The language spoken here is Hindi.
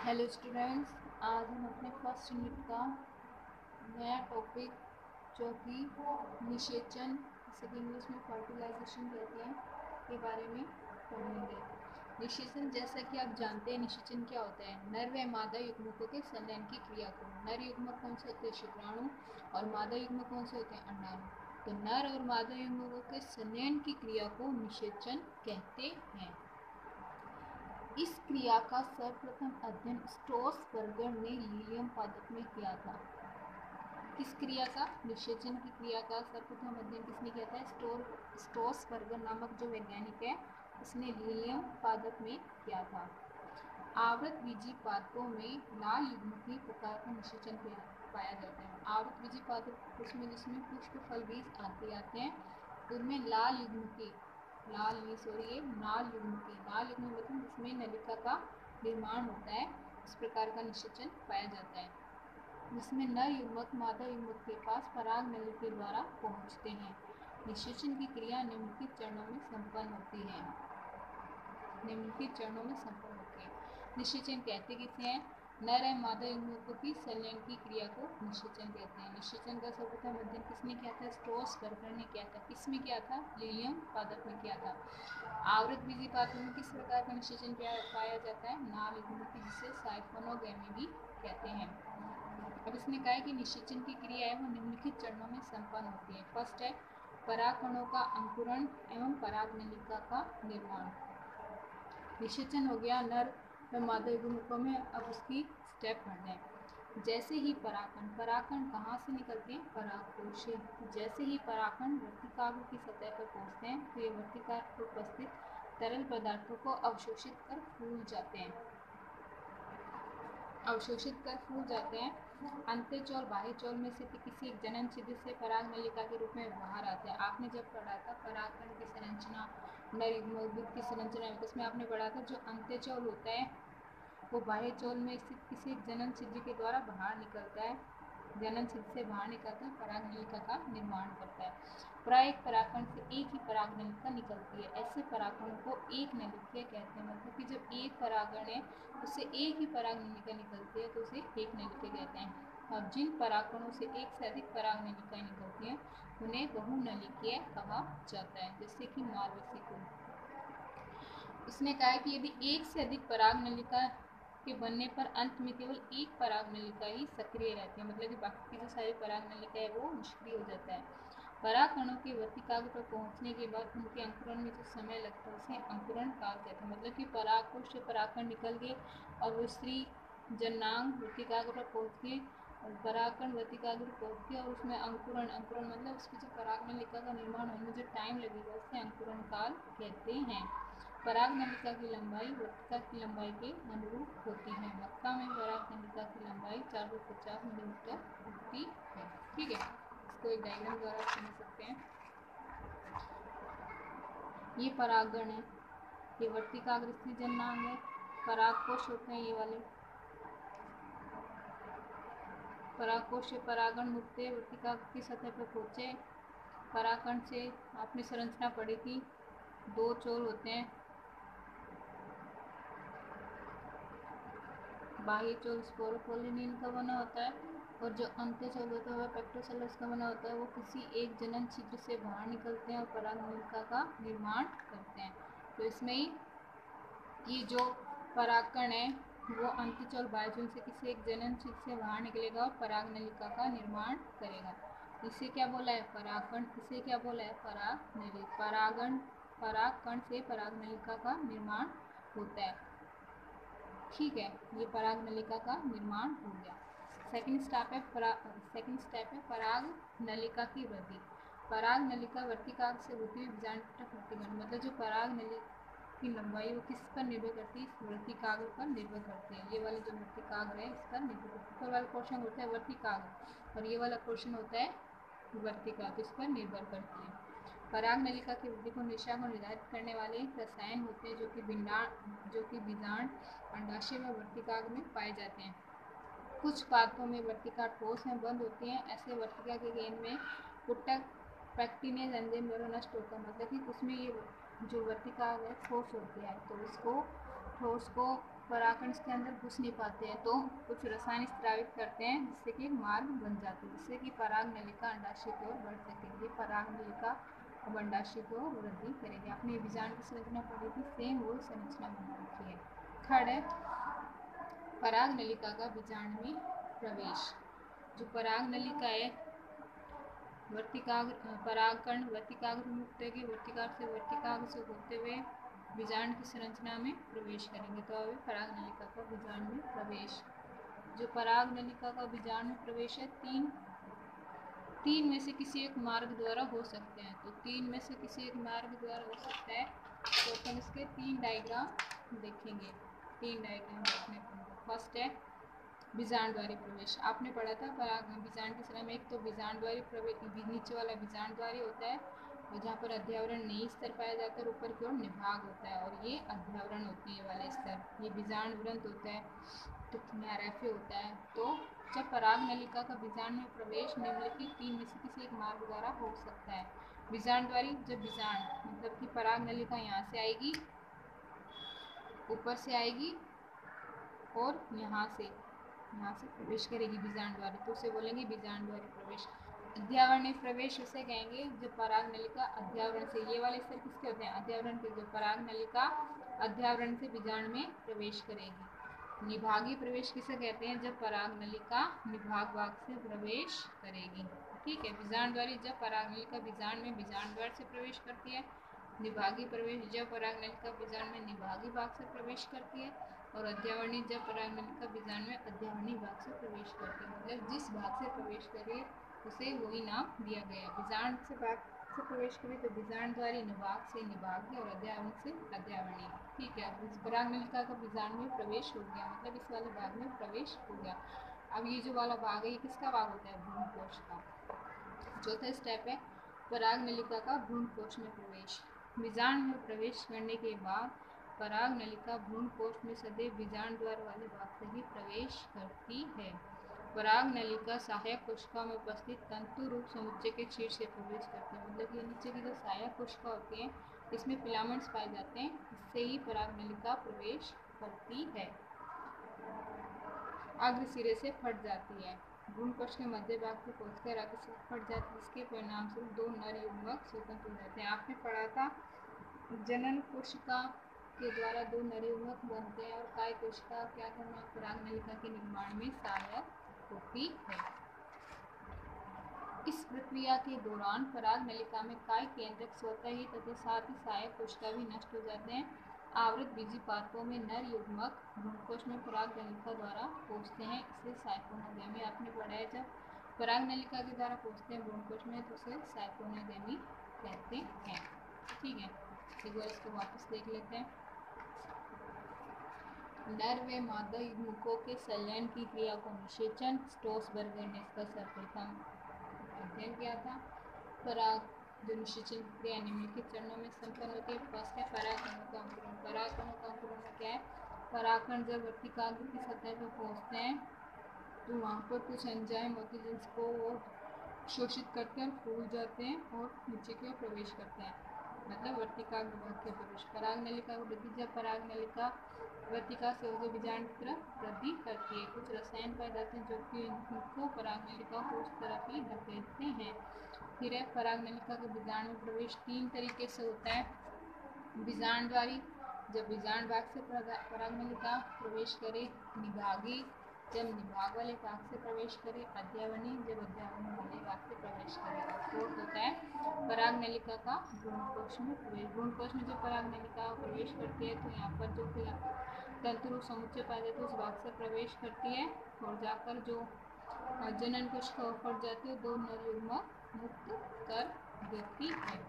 हेलो स्टूडेंट्स, आज हम अपने फर्स्ट यूनिट का नया टॉपिक जो कि निषेचन, जिसे कि इंग्लिश में फर्टिलाइजेशन कहते हैं, के बारे में पढ़ेंगे। निषेचन, जैसा कि आप जानते हैं, निषेचन क्या होता है? नर व मादा युग्मकों के संलयन की क्रिया को। नर युग्मक कौन से होते हैं? शुक्राणु। और मादा युग्मक कौन से होते हैं? अंडाणु। तो नर और मादा युग्मकों के संलयन की क्रिया को निषेचन कहते हैं। इस क्रिया का सर्वप्रथम अध्ययन स्ट्रॉसबर्गर ने लीलियम पादप में किया था। किस क्रिया का? निषेचन की क्रिया का सर्वप्रथम अध्ययन किसने किया था? स्ट्रॉसबर्गर नामक जो वैज्ञानिक है, उसने लीलियम पादप में किया था। आवृत बीजी पादपों में लाल युग्मकीय प्रकार का निषेचन पाया जाता है। आवृत बीजी पादप उसमें जिसमें पुष्प फल बीज आते हैं, उनमें लाल युग्मकीय नाल युग्मकीय मतलब जिसमें नलिका का निर्माण होता है, इस प्रकार का निषेचन पाया जाता है, जिसमें नर युग्मक मादा युग्मक के पास पराग नली के द्वारा पहुंचते हैं। निषेचन की क्रिया निम्नलिखित चरणों में संपन्न होती है। निषेचन कहते किसे हैं? नर एवं मादा युग्मकों की संलयन की क्रिया को निषेचन कहते हैं। निषेचन का सर्वप्रथम अध्ययन किसने किया था? स्ट्रॉसबर्गर ने किया था। किसमें किया था? लीलियम पादप में किया था। आवृत बीजी पादपों में किस प्रकार का निषेचन पाया जाता है? नाल युग्मकीय, जिसे साइफोनोगेमी भी कहते हैं। अब इसने कहा है कि निषेचन की क्रिया है वो निम्नलिखित चरणों में संपन्न होती है। फर्स्ट है परागकणों का अंकुरण एवं पराग नलिका का निर्माण। निषेचन हो गया नर व मादा युग्मकों में। अब उसकी स्टेप पढ़ते हैं। जैसे ही परागकण कहाँ से निकलते हैं? परागकोश से। जैसे ही परागकण वर्तिकाग्र की सतह पर पहुँचते हैं तो ये वर्तिकाग्र पर उपस्थित तरल पदार्थों को अवशोषित कर फूल जाते हैं। अंत्यचौल बाह्यचौल में से किसी एक जनन छिद्र से पराग नलिका के रूप में बाहर आते हैं। आपने जब पढ़ा था परागकण की संरचना, नर युग्मक की संरचना, उसमें आपने पढ़ा था जो अंत्यचौल होता है वो बाह्यचौल में स्थित किसी एक जनन छिद्र के द्वारा बाहर निकलता है। जनन छिद्र से बाहर निकलकर पराग नलिका का निर्माण करता है। प्राय एक परागकण से एक ही पराग नलिका निकलती है। ऐसे परागकणों को एक नलिकीय कहते हैं। मतलब कि जब एक परागण है उससे एक ही पराग नलिका निकलती है तो उसे एक नलिकीय कहते हैं। अब जिन परागकणों से एक से अधिक पराग नलिकाएं निकलती हैं उन्हें बहुनलिकीय कहा जाता है, जैसे कि मालवेसी को। इसने कहा है कि यदि एक से अधिक पराग नलिका के बनने पर अंत में केवल एक पराग नलिका ही सक्रिय रहती है, मतलब कि बाकी की जो सारी पराग नलिका है वो निष्क्रिय हो जाता है। परागकणों के वर्तिकाग्र पर पहुंचने के बाद उनके अंकुरण में जो समय लगता है उसे अंकुरण काल कहते हैं। मतलब कि परागकोश से परागकण निकल गए और वो स्त्री जननांग वर्तिकाग्र पर पहुंच गए और परागकण वर्तिकाग्र पहुंच गए और उसमें अंकुरण मतलब उसकी जो पराग नलिका का निर्माण होने में जो टाइम लगेगा उसे अंकुरण काल कहते हैं। पराग नलिका की लंबाई वर्तिका की लंबाई के अनुरूप होती है। मक्का में पराग नलिका की लंबाई 450 मिलीमीटर होती है। ठीक है, इसको एक डायग्राम द्वारा समझ सकते हैं। ये परागण है, ये वर्तिकाग्र स्त्री जननांग है। परागकोश होते हैं ये वाले। परागकोश से परागण मुक्त वर्तिकाग्र की सतह पर पहुंचे। परागकण से आपने संरचना पढ़ी थी, दो चोल होते हैं। बाह्य चोल स्पोरोपोलिनिन का बना होता है और जो अंत्यचोल होता है वह पेक्टोसेलस का बना होता है। वो किसी एक जनन छिद्र से बाहर निकलते हैं और पराग नलिका का निर्माण करते हैं। तो इसमें ये जो परागकण है वो अंत्यचोल बाह्यचोल से किसी एक जनन छिद्र से बाहर निकलेगा और पराग नलिका का निर्माण करेगा। इसे क्या बोला है? परागकण। इसे क्या बोला है? पराग नलिका। परागकण से पराग नलिका का निर्माण होता है। ठीक है, ये पराग नलिका का निर्माण हो गया। सेकंड स्टेप है पराग नलिका की वृद्धि। पराग नलिका वर्तिकाग्र से होती हुई बीजांड तक वर्तिकाग्र, मतलब जो पराग नलिका की लंबाई वो किस पर निर्भर करती है? इस वर्तिकाग्र पर निर्भर करती है। ये वाले जो वर्तिकाग्र है इस पर निर्भर करती है। ऊपर वाला पोर्शन होता है वर्तिकाग्र और ये वाला पोर्शन होता है वर्तिका, तो इस पर निर्भर करती है। पराग नलिका की वृद्धि को निशा को निर्धारित करने वाले रसायन होते हैं जो कि बीजांड, अंडाशय व वर्तिकाग्र में पाए जाते हैं। कुछ पादपों में वर्तिका ठोस में बंद होती है। ऐसे वर्तिका के गेंद में पुटक पैक्टिनेज एंजाइम द्वारा नष्ट होता है। मतलब कि उसमें ये जो वर्तिका है ठोस होती है तो उसको ठोस को परागकण के अंदर घुस नहीं पाते हैं तो कुछ रसायन स्रावित करते हैं जिससे कि मार्ग बन जाते हैं, जिससे कि पराग नलिका अंडाशय की ओर बढ़ सकेगी। पराग नलिका अब अंडाशय की ओर वृद्धि करेगी। आपने बीजाणु की संरचना पढ़ी थी, सेम वो संरचना बना रखी है। थर्ड है पराग नलिका का बीजाणु में प्रवेश। जो पराग नलिका है परागकण वर्तिकाग्र मुक्त है, वर्तिकाग्र से होते हुए बीजाणु की संरचना में प्रवेश करेंगे तो अभी पराग नलिका का बीजाणु में प्रवेश। जो पराग नलिका का बीजाणु में प्रवेश है तीन में से किसी एक मार्ग द्वारा हो सकते हैं। तो तीन में से किसी एक मार्ग द्वारा हो सकता है तो अपन इसके तीन डायग्राम देखेंगे। तीन डायग्राम देखने को फर्स्ट है बीजाणुद्वारी प्रवेश। आपने पढ़ा था बीजाणु की संरचना में एक तो बीजाणुद्वारी प्रवेश, नीचे वाला बीजाणुद्वारी होता है और जहाँ पर अध्यावरण नहीं स्तर पाया जाता है, ऊपर की ओर निभाग होता है और ये अध्यावरण होते हैं वाले स्तर। ये बीजाणु व्रंत होता है, टुकनारेफे होता है। तो जब पराग नलिका का बीजाणु में प्रवेश निम्नलिखित तीन में से किसी एक मार्ग द्वारा हो सकता है। बीजाणुद्वारी, जब बीजाणु मतलब कि पराग नलिका यहाँ से आएगी, ऊपर से आएगी और यहाँ से प्रवेश करेगी बीजाणुद्वारी, तो उसे बोलेंगे बीजाणुद्वारी प्रवेश। अध्यावरणीय प्रवेश उसे कहेंगे जब पराग नलिका अध्यावरण से, ये वाले स्तर किसके होते हैं? अध्यावरण के। जो पराग नलिका अध्यावरण से बीजाणु में प्रवेश करेगी। निभागीय प्रवेश किसे कहते हैं? जब पराग नलिका निभाग भाग से प्रवेश करेगी। ठीक है, बीजाणुद्वारी जब पराग नलिका बीजाणु में बीजाणुद्वार से प्रवेश करती है। निभागीय प्रवेश जब पराग नलिका बीजाणु में निभागीय भाग से प्रवेश करती है। और अध्यावरणीय जब पराग नलिका बीजाणु में अध्यावरणीय भाग से प्रवेश करती है। मतलब जिस भाग से प्रवेश करे उसे वही नाम दिया गया है। बीजाणु से भाग से प्रवेश करे तो बीजाणुद्वारी, निभाग से निभागीय और अध्यावरण से अध्यावरणीय। ठीक है, इस पराग नलिका का बीजाणु में प्रवेश हो गया, मतलब इस वाले भाग में प्रवेश हो गया। अब ये जो वाला भाग है ये किसका भाग होता है? भ्रूणकोश का। चौथा स्टेप है पराग नलिका का भ्रूणकोश में प्रवेश। बीजाणु में प्रवेश करने के बाद पराग नलिका भ्रूणकोश में सदैव बीजाणु द्वार वाले भाग से ही प्रवेश करती है। पराग नलिका सहायक कोशिका में उपस्थित तंतु रूप समुच्चय के शीर्ष से प्रवेश करती है। मतलब ये नीचे की जो सहायक कोशिका होती है इसमें फिलामेंट्स पाए जाते हैं, इससे ही पराग नलिका प्रवेश करती है। अग्र सिरे से फट जाती है। भ्रूणकोश के मध्य भाग से कोशिका अग्र से फट जाती है, जिसके परिणाम से दो नर युग्मक स्वतंत्र हो जाते हैं। आपने पढ़ा था जनन कोशिका के द्वारा दो नर युग्मक बनते हैं और काय कोशिका क्या करना? पराग नलिका के निर्माण में सहायक होती है। इस प्रक्रिया के दौरान पराग नलिका में काय केंद्रक स्वतः ही तथा साथ ही सहायक कोशिका भी नष्ट हो जाते हैं। आवृत बीजी पादपों में नर युग्मक भ्रूणकोश में पराग नलिका द्वारा पहुँचते हैं, इसे साइकोनोगेमी। आपने पढ़ा है जब पराग नलिका के द्वारा पहुँचते हैं भ्रूणकोश में तो उसे साइकोनोगेमी कहते हैं। ठीक है, एक बार इसको वापस देख लेते हैं। नर व मादा युग्मकों के संलयन की क्रिया को निषेचन स्ट्रोसबर्गर ने इसका सर्वप्रथम अध्ययन किया था। पराग जो निषेचन क्रिया निम्नलिखित चरणों में संपन्न होती है। फर्स्ट है परागकणों का अंकुरण। परागकणों का अंकुरण में क्या है? परागकण जब वर्तिकाग्र की सतह पर पहुँचते हैं तो वहाँ पर कुछ एंजाइम होते हैं जिसको वो शोषित करते हैं और फूल जाते हैं और नीचे की ओर प्रवेश करते हैं, मतलब वर्तिकाग्र भाग के प्रवेश। पराग नलिका वृद्धि जब पराग नलिका वर्तिका से होकर बीजाणु की तरफ वृद्धि करती है, कुछ रसायन पाए जाते हैं जो कि इनको पराग नलिका को उस तरफ ही धकेलते हैं। फिर है पराग नलिका का बीजाणु में प्रवेश तीन तरीके से होता है। बीजाणुद्वारी जब बीजाणु भाग से पराग नलिका प्रवेश करे, निभागी जब निभाग वाले भाग से प्रवेश करे, अध्यावरणीय जब अध्यावरण वाले भाग से प्रवेश करे। और फोर्थ होता है पराग नलिका का भ्रूणकोश में प्रवेश। भ्रूणकोश में जब पराग नलिका प्रवेश करती है तो यहाँ पर जो तंतु समुच्चय पाया जाता है उस भाग से प्रवेश करती है और जाकर जो जनन कोशिका फट जाती है दो नर युग्मक मुक्त कर देती है।